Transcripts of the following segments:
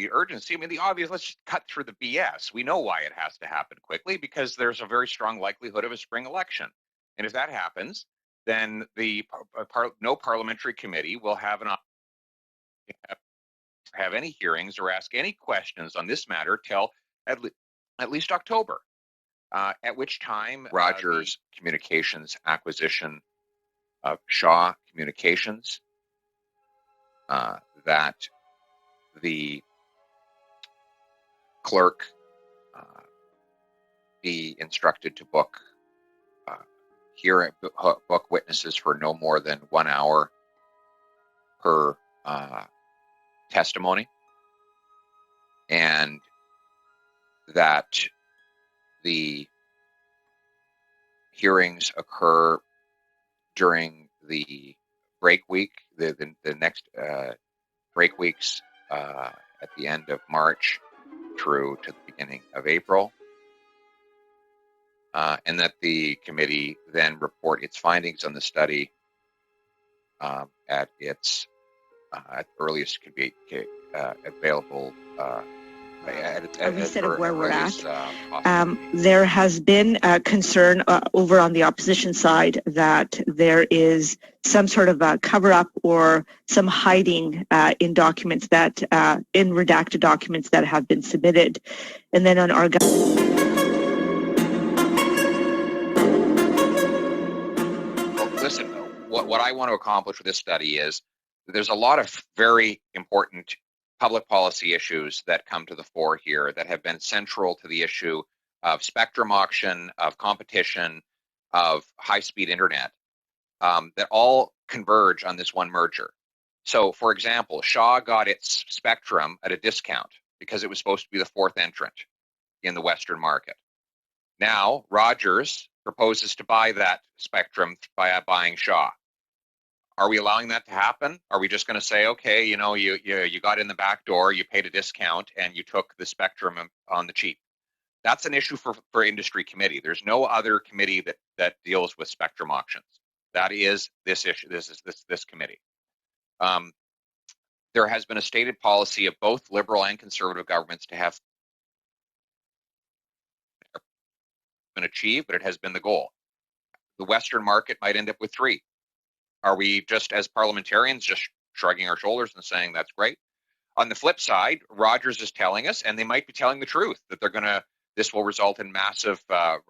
immediate urgency. I mean, the obvious, let's just cut through the BS. We know why it has to happen quickly, because there's a very strong likelihood of a spring election. And if that happens, then no parliamentary committee will have any hearings or ask any questions on this matter till at least October, at which time Rogers Communications acquisition of Shaw Communications, that the clerk be instructed to book witnesses for no more than 1 hour per testimony, and that the hearings occur during the break week, the next break weeks at the end of March through to the beginning of April, and that the committee then report its findings on the study at its earliest could be available. A reset of where we're at. There has been a concern over on the opposition side that there is some sort of a cover-up or some hiding in documents that, in redacted documents that have been submitted. And then on our listen, what I want to accomplish with this study is there's a lot of very important public policy issues that come to the fore here that have been central to the issue of spectrum auction, of competition, of high-speed internet, that all converge on this one merger. So, for example, Shaw got its spectrum at a discount because it was supposed to be the fourth entrant in the Western market. Now, Rogers proposes to buy that spectrum by buying Shaw. Are we allowing that to happen? Are we just going to say, okay, you know, you got in the back door, you paid a discount, and you took the spectrum on the cheap? That's an issue for industry committee. There's no other committee that deals with spectrum auctions. That is this issue. This is this committee. There has been a stated policy of both Liberal and Conservative governments to have been achieved, but it has been the goal. The Western market might end up with 3. Are we just, as parliamentarians, just shrugging our shoulders and saying that's great? On the flip side, Rogers is telling us, and they might be telling the truth, that this will result in massive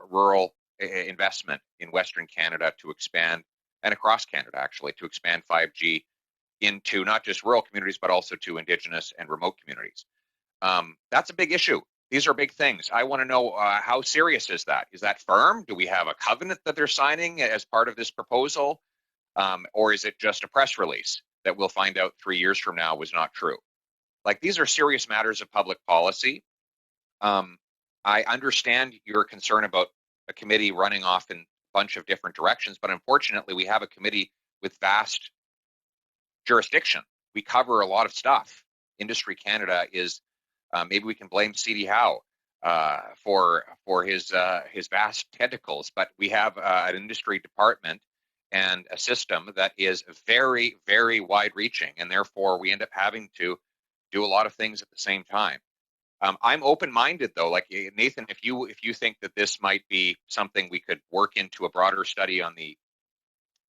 rural investment in Western Canada to expand, and across Canada actually, to expand 5G into not just rural communities, but also to Indigenous and remote communities. That's a big issue. These are big things. I want to know how serious is that? Is that firm? Do we have a covenant that they're signing as part of this proposal? Or is it just a press release that we'll find out 3 years from now was not true? Like, these are serious matters of public policy. I understand your concern about a committee running off in a bunch of different directions, but unfortunately we have a committee with vast jurisdiction. We cover a lot of stuff. Industry Canada is, maybe we can blame C.D. Howe for his vast tentacles, but we have an industry department and a system that is very, very wide-reaching, and therefore we end up having to do a lot of things at the same time. I'm open-minded, though. Like, Nathan, if you think that this might be something we could work into a broader study on the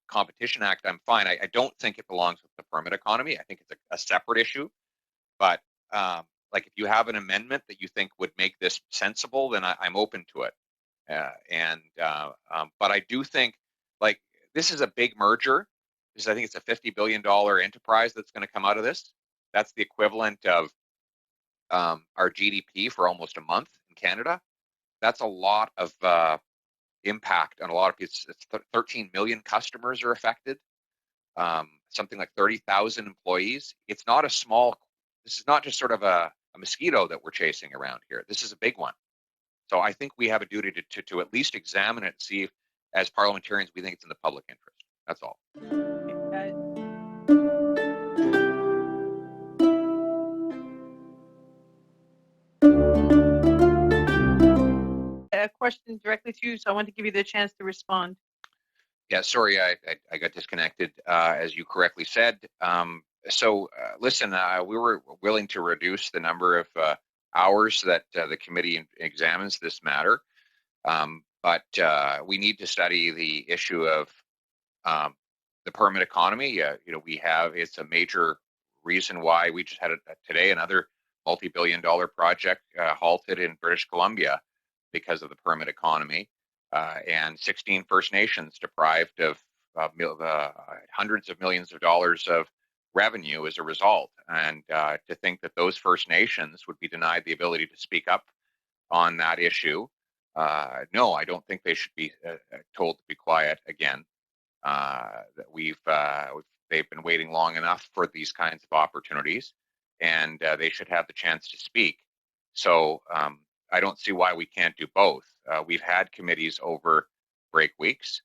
Competition Act, I'm fine. I don't think it belongs with the permit economy. I think it's a separate issue. But like, if you have an amendment that you think would make this sensible, then I'm open to it. But I do think, like, this is a big merger. I think it's a $50 billion enterprise that's going to come out of this. That's the equivalent of our GDP for almost a month in Canada. That's a lot of impact on a lot of people. It's 13 million customers are affected. Something like 30,000 employees. It's not a small. This is not just sort of a mosquito that we're chasing around here. This is a big one. So I think we have a duty to at least examine it and see if, as parliamentarians, we think it's in the public interest. That's all. A question directly to you, so I want to give you the chance to respond. Yeah, sorry, I got disconnected. As you correctly said, listen, we were willing to reduce the number of hours that the committee examines this matter, but we need to study the issue of the permit economy. It's a major reason why we just had today another multi-billion-dollar project halted in British Columbia because of the permit economy, and 16 First Nations deprived of hundreds of millions of dollars of revenue as a result. And to think that those First Nations would be denied the ability to speak up on that issue, no, I don't think they should be told to be quiet again. They've been waiting long enough for these kinds of opportunities, and they should have the chance to speak. So I don't see why we can't do both. We've had committees over break weeks.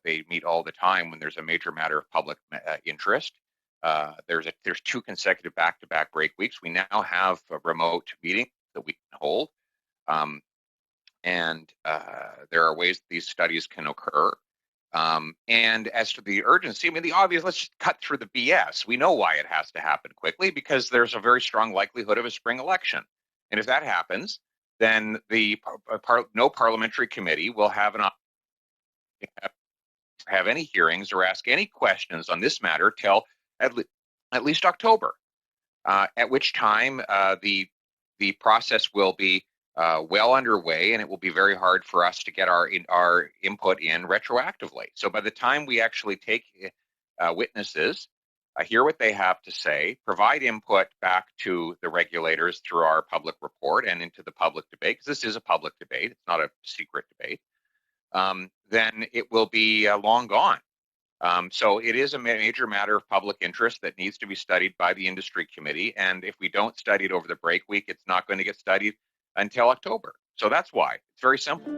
They meet all the time when there's a major matter of public interest. There's 2 consecutive back-to-back break weeks. We now have a remote meeting that we can hold, and there are ways these studies can occur. And as to the urgency, I mean, the obvious, let's just cut through the BS. We know why it has to happen quickly, because there's a very strong likelihood of a spring election. And if that happens, then no parliamentary committee will have any hearings or ask any questions on this matter till at least October, at which time the process will be well underway, and it will be very hard for us to get our input in retroactively. So by the time we actually take witnesses, hear what they have to say, provide input back to the regulators through our public report and into the public debate, because this is a public debate, it's not a secret debate, then it will be long gone. So it is a major matter of public interest that needs to be studied by the industry committee, and if we don't study it over the break week, it's not going to get studied until October. So that's why. It's very simple.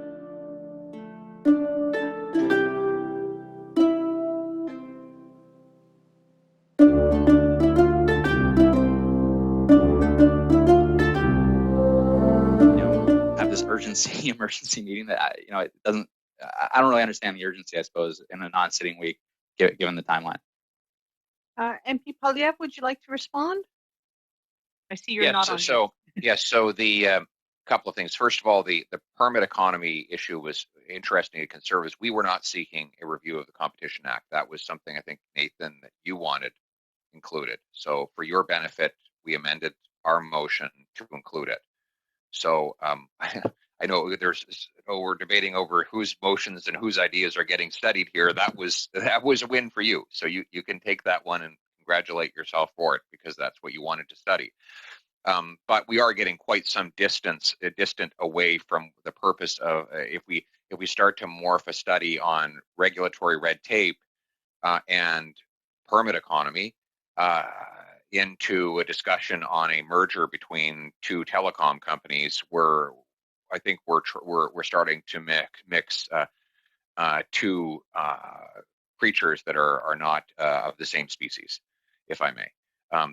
Have this emergency meeting that it doesn't. I don't really understand the urgency, I suppose, in a non-sitting week, given the timeline. MP Poilievre, would you like to respond? I see you're not on. So the couple of things. First of all, the permit economy issue was interesting to Conservatives. We were not seeking a review of the Competition Act. That was something, I think, Nathan, that you wanted included. So for your benefit, we amended our motion to include it. So I know we're debating over whose motions and whose ideas are getting studied here. That was a win for you. So you can take that one and congratulate yourself for it, because that's what you wanted to study. But we are getting quite some distant away from the purpose of if we start to morph a study on regulatory red tape and permit economy into a discussion on a merger between 2 telecom companies, I think we're starting to mix 2 creatures that are not of the same species, if I may. I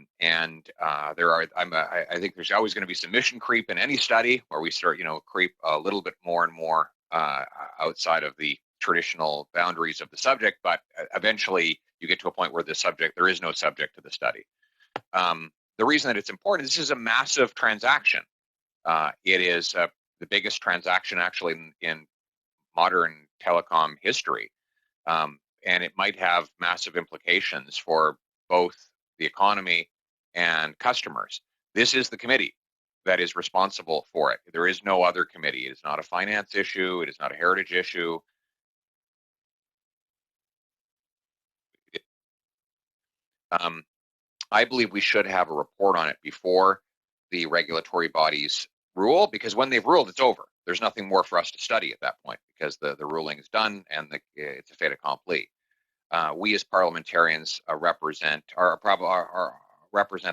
think there's always going to be some mission creep in any study where we start, creep a little bit more and more outside of the traditional boundaries of the subject, but eventually you get to a point where there is no subject to the study. The reason that it's important, this is a massive transaction. It is the biggest transaction actually in modern telecom history. And it might have massive implications for both the economy and customers. This is the committee that is responsible for it. There is no other committee. It is not a finance issue. It is not a heritage issue. I believe we should have a report on it before the regulatory bodies rule, because when they've ruled, it's over. There's nothing more for us to study at that point, because the ruling is done and it's a fait accompli. We as parliamentarians represent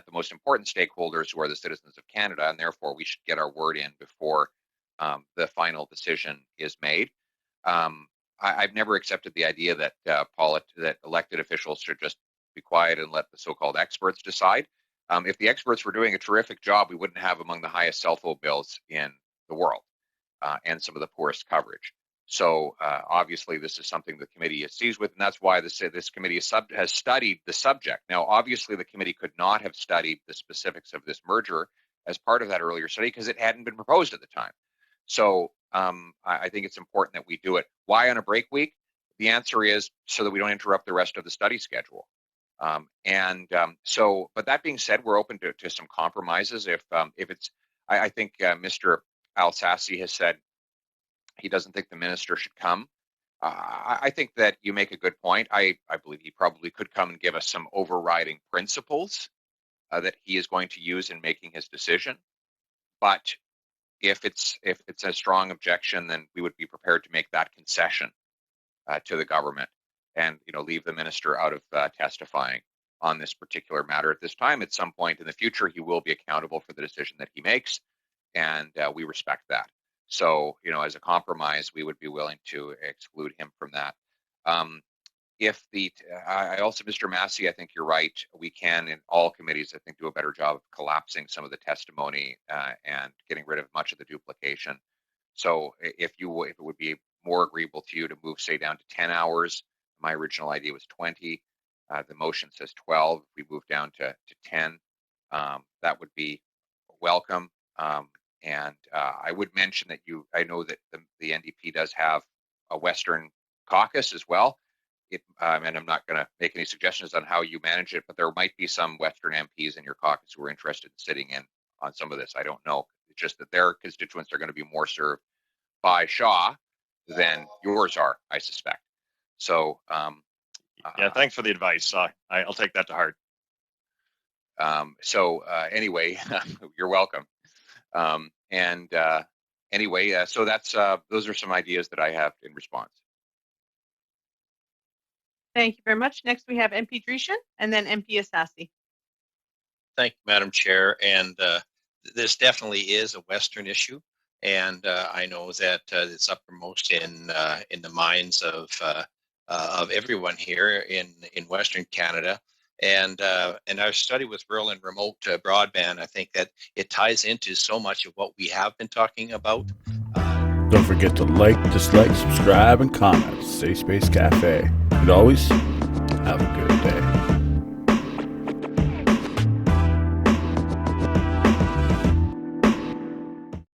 the most important stakeholders, who are the citizens of Canada, and therefore we should get our word in before the final decision is made. I've never accepted the idea that elected officials should just be quiet and let the so-called experts decide. If the experts were doing a terrific job, we wouldn't have among the highest cell phone bills in the world and some of the poorest coverage. So obviously, this is something the committee is seized with, and that's why this committee has studied the subject. Now, obviously, the committee could not have studied the specifics of this merger as part of that earlier study because it hadn't been proposed at the time. So I think it's important that we do it. Why on a break week? The answer is so that we don't interrupt the rest of the study schedule. But that being said, we're open to some compromises. If it's, I think Mr. Alsassi has said he doesn't think the minister should come. I think that you make a good point. I believe he probably could come and give us some overriding principles that he is going to use in making his decision. But if it's a strong objection, then we would be prepared to make that concession to the government and leave the minister out of testifying on this particular matter at this time. At some point in the future, he will be accountable for the decision that he makes, and we respect that. So, as a compromise, we would be willing to exclude him from that. I also, Mr. Massey, I think you're right. We can, in all committees, I think, do a better job of collapsing some of the testimony and getting rid of much of the duplication. So, if it would be more agreeable to you to move, say, down to 10 hours, my original idea was 20. The motion says 12. If we move down to 10, that would be welcome. And I would mention that I know that the NDP does have a Western caucus as well. And I'm not going to make any suggestions on how you manage it, but there might be some Western MPs in your caucus who are interested in sitting in on some of this. I don't know. It's just that their constituents are going to be more served by Shaw than yours are, I suspect. So, yeah, thanks for the advice. I'll take that to heart. Anyway, you're welcome. So that's those are some ideas that I have in response. Thank you very much. Next, we have MP Dreeshen and then MP Asasi. Thank you, Madam Chair. And this definitely is a Western issue, and I know that it's uppermost in the minds of everyone here in Western Canada. And our study with rural and remote broadband, I think that it ties into so much of what we have been talking about. Don't forget to like, dislike, subscribe, and comment. Safe Space Cafe. And always, have a good day.